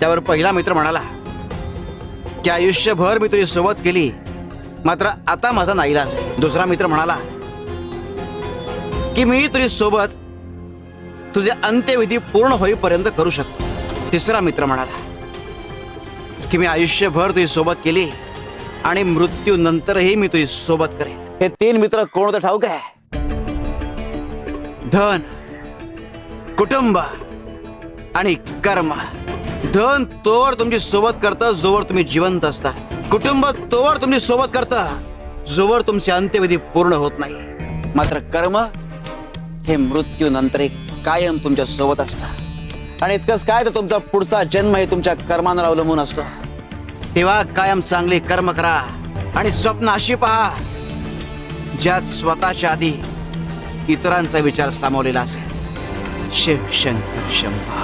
त्यावर पहिला मित्र म्हणाला की आयुष्यभर मी तुझी सोबत केली, मात्र आता माझा नाईलाज आहे. दुसरा मित्र म्हणाला की मी तुझी सोबत तुझे अंत्यविधी पूर्ण होईपर्यंत करू शकतो. तिसरा मित्र म्हणाला की मी आयुष्यभर तुझी सोबत केली आणि मृत्यूनंतरही मी तुझी सोबत करेन. हे तीन मित्र कोण होते ठाऊक आहे? धन, कुटुंब आणि कर्म. धन तोवर तुमची सोबत करतं जोवर तुम्ही जिवंत असता. कुटुंब तोवर तुमची सोबत करतं जोवर तुमचे अंत्यविधी पूर्ण होत नाही. मात्र कर्म हे मृत्यूनंतर कायम तुमच्या सोबत असतं. आणि इतकंच काय, तर तुमचा पुढचा जन्म हे तुमच्या कर्मांवर अवलंबून असतो. तेव्हा कायम चांगली कर्म करा आणि स्वप्न अशी पहा ज्यात स्वतःच्या आधी इतरांचा विचार सामावलेला असेल. शिवशंकर शंभा.